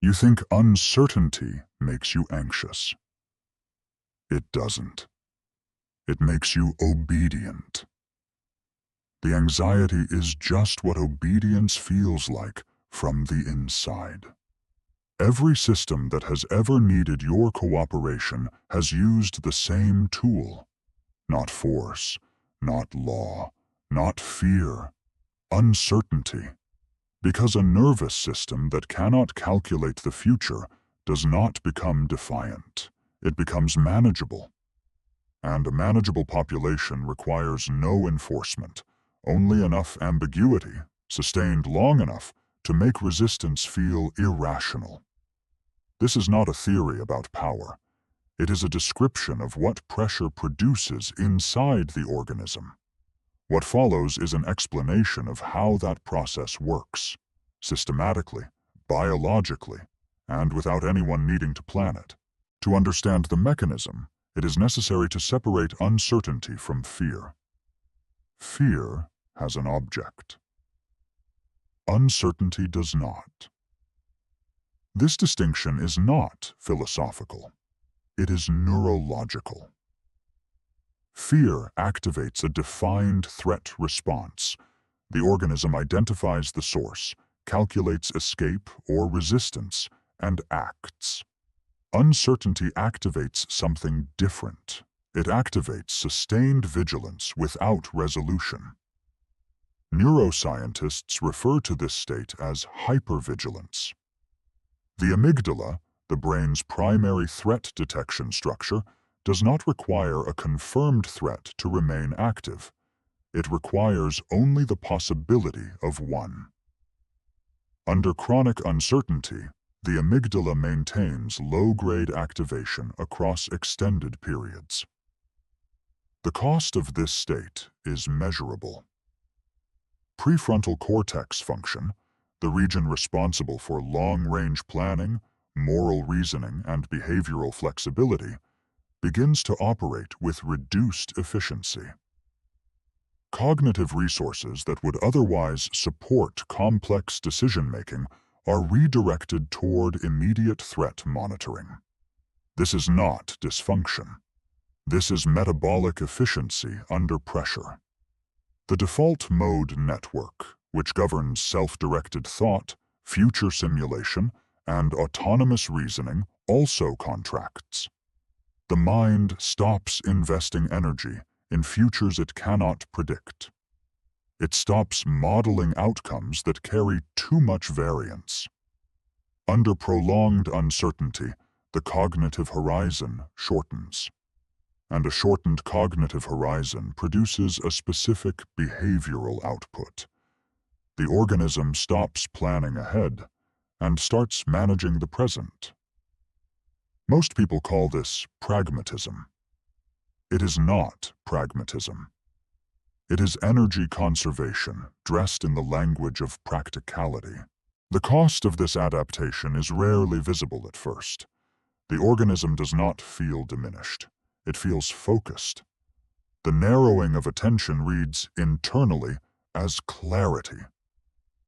You think uncertainty makes you anxious. It doesn't. It makes you obedient. The anxiety is just what obedience feels like from the inside. Every system that has ever needed your cooperation has used the same tool. Not force, not law, not fear, uncertainty. Because a nervous system that cannot calculate the future does not become defiant. It becomes manageable. And a manageable population requires no enforcement, only enough ambiguity, sustained long enough to make resistance feel irrational. This is not a theory about power. It is a description of what pressure produces inside the organism. What follows is an explanation of how that process works, systematically, biologically, and without anyone needing to plan it. To understand the mechanism, it is necessary to separate uncertainty from fear. Fear has an object. Uncertainty does not. This distinction is not philosophical. It is neurological. Fear activates a defined threat response. The organism identifies the source, calculates escape or resistance, and acts. Uncertainty activates something different. It activates sustained vigilance without resolution. Neuroscientists refer to this state as hypervigilance. The amygdala, the brain's primary threat detection structure, does not require a confirmed threat to remain active. It requires only the possibility of one. Under chronic uncertainty, the amygdala maintains low-grade activation across extended periods. The cost of this state is measurable. Prefrontal cortex function, the region responsible for long-range planning, moral reasoning, and behavioral flexibility, begins to operate with reduced efficiency. Cognitive resources that would otherwise support complex decision-making are redirected toward immediate threat monitoring. This is not dysfunction. This is metabolic efficiency under pressure. The default mode network, which governs self-directed thought, future simulation, and autonomous reasoning, also contracts. The mind stops investing energy in futures it cannot predict. It stops modeling outcomes that carry too much variance. Under prolonged uncertainty, the cognitive horizon shortens. And a shortened cognitive horizon produces a specific behavioral output. The organism stops planning ahead and starts managing the present. Most people call this pragmatism. It is not pragmatism. It is energy conservation dressed in the language of practicality. The cost of this adaptation is rarely visible at first. The organism does not feel diminished. It feels focused. The narrowing of attention reads internally as clarity.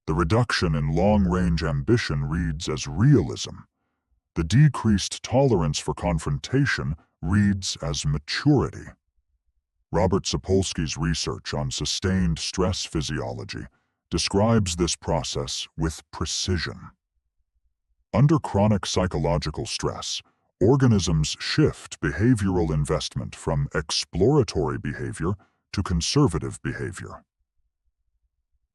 The reduction in long-range ambition reads as realism. The decreased tolerance for confrontation reads as maturity. Robert Sapolsky's research on sustained stress physiology describes this process with precision. Under chronic psychological stress, organisms shift behavioral investment from exploratory behavior to conservative behavior.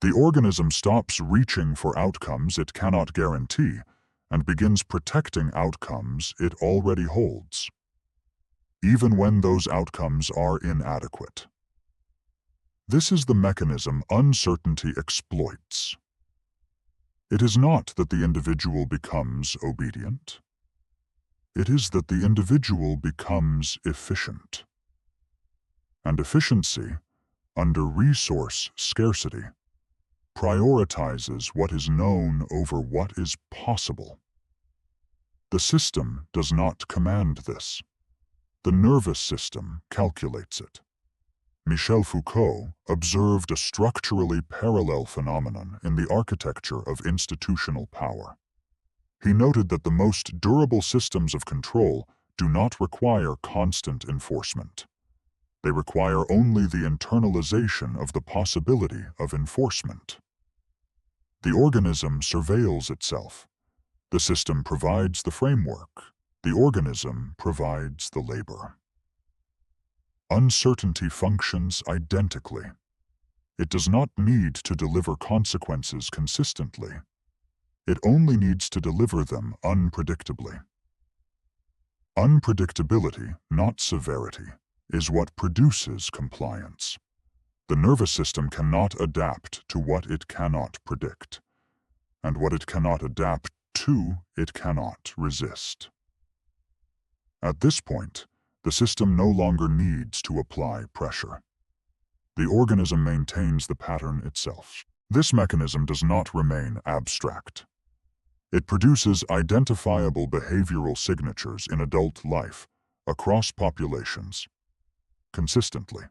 The organism stops reaching for outcomes it cannot guarantee and begins protecting outcomes it already holds, even when those outcomes are inadequate. This is the mechanism uncertainty exploits. It is not that the individual becomes obedient. It is that the individual becomes efficient. And efficiency, under resource scarcity, prioritizes what is known over what is possible. The system does not command this. The nervous system calculates it. Michel Foucault observed a structurally parallel phenomenon in the architecture of institutional power. He noted that the most durable systems of control do not require constant enforcement. They require only the internalization of the possibility of enforcement. The organism surveils itself. The system provides the framework. The organism provides the labor. Uncertainty functions identically. It does not need to deliver consequences consistently. It only needs to deliver them unpredictably. Unpredictability, not severity, is what produces compliance. The nervous system cannot adapt to what it cannot predict, and what it cannot adapt to, it cannot resist. At this point, the system no longer needs to apply pressure. The organism maintains the pattern itself. This mechanism does not remain abstract. It produces identifiable behavioral signatures in adult life, across populations, consistently.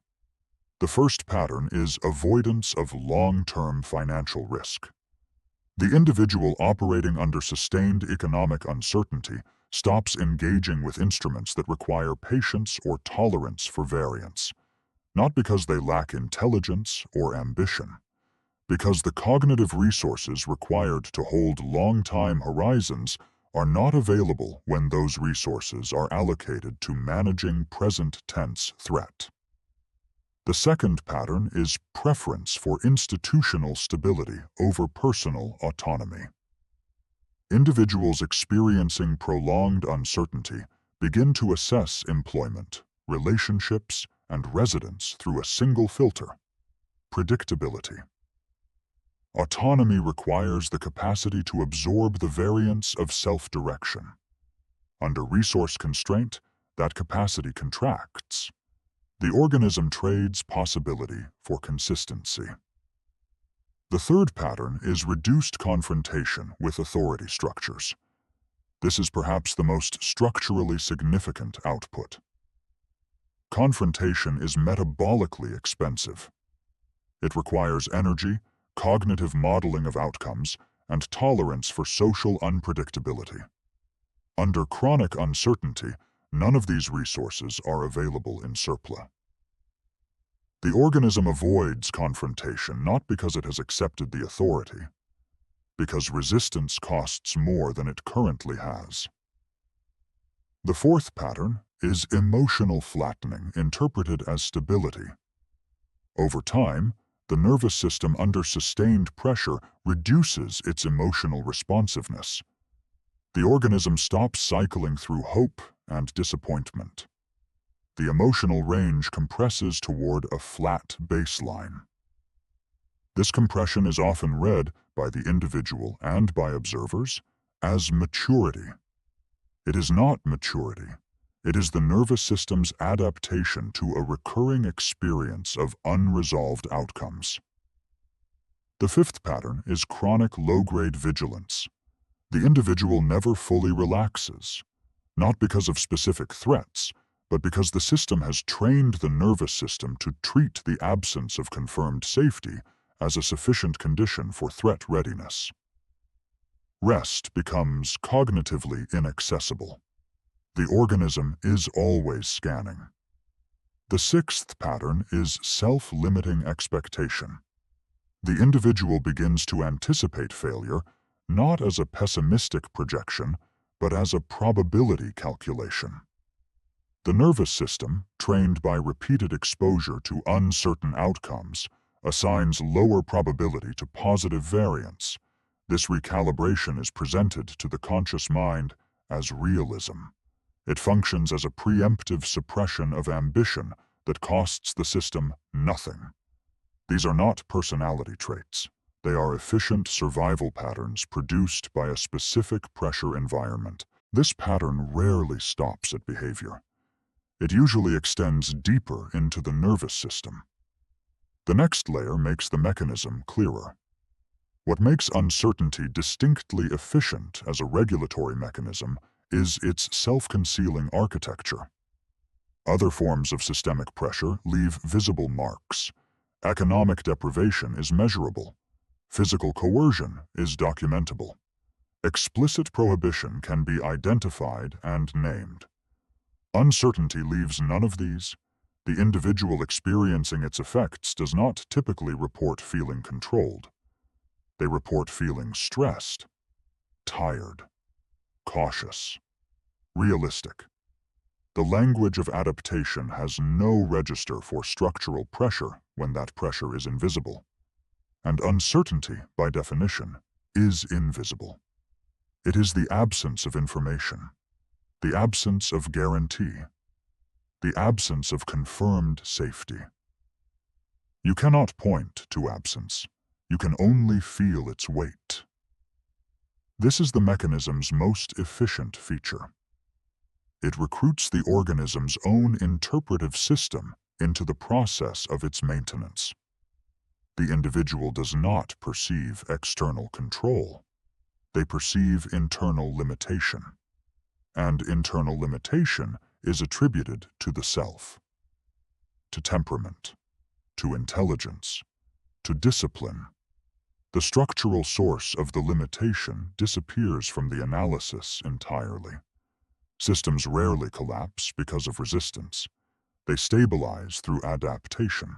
The first pattern is avoidance of long-term financial risk. The individual operating under sustained economic uncertainty stops engaging with instruments that require patience or tolerance for variance, not because they lack intelligence or ambition, because the cognitive resources required to hold long-time horizons are not available when those resources are allocated to managing present-tense threat. The second pattern is preference for institutional stability over personal autonomy. Individuals experiencing prolonged uncertainty begin to assess employment, relationships, and residence through a single filter: predictability. Autonomy requires the capacity to absorb the variance of self-direction. Under resource constraint, that capacity contracts. The organism trades possibility for consistency. The third pattern is reduced confrontation with authority structures. This is perhaps the most structurally significant output. Confrontation is metabolically expensive. It requires energy, cognitive modeling of outcomes, and tolerance for social unpredictability. Under chronic uncertainty, none of these resources are available in surplus. The organism avoids confrontation not because it has accepted the authority, because resistance costs more than it currently has. The fourth pattern is emotional flattening, interpreted as stability. Over time, the nervous system under sustained pressure reduces its emotional responsiveness. The organism stops cycling through hope and disappointment. The emotional range compresses toward a flat baseline. This compression is often read by the individual and by observers as maturity. It is not maturity. It is the nervous system's adaptation to a recurring experience of unresolved outcomes. The fifth pattern is chronic low-grade vigilance. The individual never fully relaxes, not because of specific threats, but because the system has trained the nervous system to treat the absence of confirmed safety as a sufficient condition for threat readiness. Rest becomes cognitively inaccessible. The organism is always scanning. The sixth pattern is self-limiting expectation. The individual begins to anticipate failure not as a pessimistic projection, but as a probability calculation. The nervous system, trained by repeated exposure to uncertain outcomes, assigns lower probability to positive variance. This recalibration is presented to the conscious mind as realism. It functions as a preemptive suppression of ambition that costs the system nothing. These are not personality traits. They are efficient survival patterns produced by a specific pressure environment. This pattern rarely stops at behavior. It usually extends deeper into the nervous system. The next layer makes the mechanism clearer. What makes uncertainty distinctly efficient as a regulatory mechanism is its self-concealing architecture. Other forms of systemic pressure leave visible marks. Economic deprivation is measurable. Physical coercion is documentable. Explicit prohibition can be identified and named. Uncertainty leaves none of these. The individual experiencing its effects does not typically report feeling controlled. They report feeling stressed, tired, cautious, realistic. The language of adaptation has no register for structural pressure when that pressure is invisible. And uncertainty, by definition, is invisible. It is the absence of information, the absence of guarantee, the absence of confirmed safety. You cannot point to absence. You can only feel its weight. This is the mechanism's most efficient feature. It recruits the organism's own interpretive system into the process of its maintenance. The individual does not perceive external control. They perceive internal limitation. And internal limitation is attributed to the self, to temperament, to intelligence, to discipline. The structural source of the limitation disappears from the analysis entirely. Systems rarely collapse because of resistance. They stabilize through adaptation.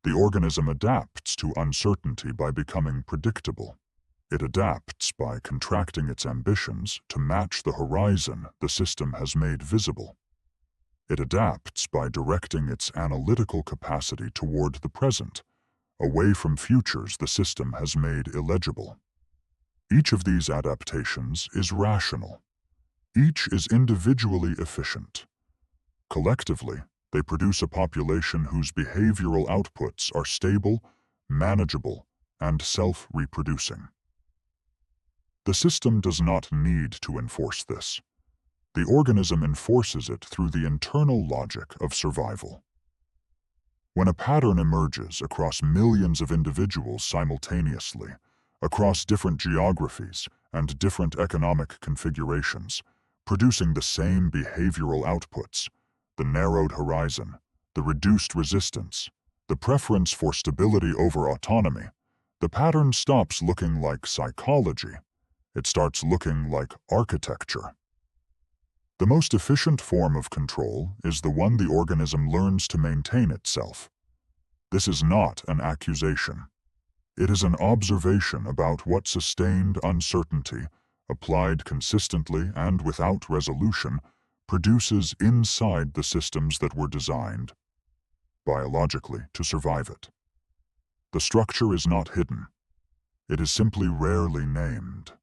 The organism adapts to uncertainty by becoming predictable. It adapts by contracting its ambitions to match the horizon the system has made visible. It adapts by directing its analytical capacity toward the present, away from futures the system has made illegible. Each of these adaptations is rational. Each is individually efficient. Collectively, they produce a population whose behavioral outputs are stable, manageable, and self-reproducing. The system does not need to enforce this. The organism enforces it through the internal logic of survival. When a pattern emerges across millions of individuals simultaneously, across different geographies and different economic configurations, producing the same behavioral outputs, the narrowed horizon, the reduced resistance, the preference for stability over autonomy, the pattern stops looking like psychology. It starts looking like architecture. The most efficient form of control is the one the organism learns to maintain itself. This is not an accusation. It is an observation about what sustained uncertainty, applied consistently and without resolution, produces inside the systems that were designed, biologically, to survive it. The structure is not hidden. It is simply rarely named.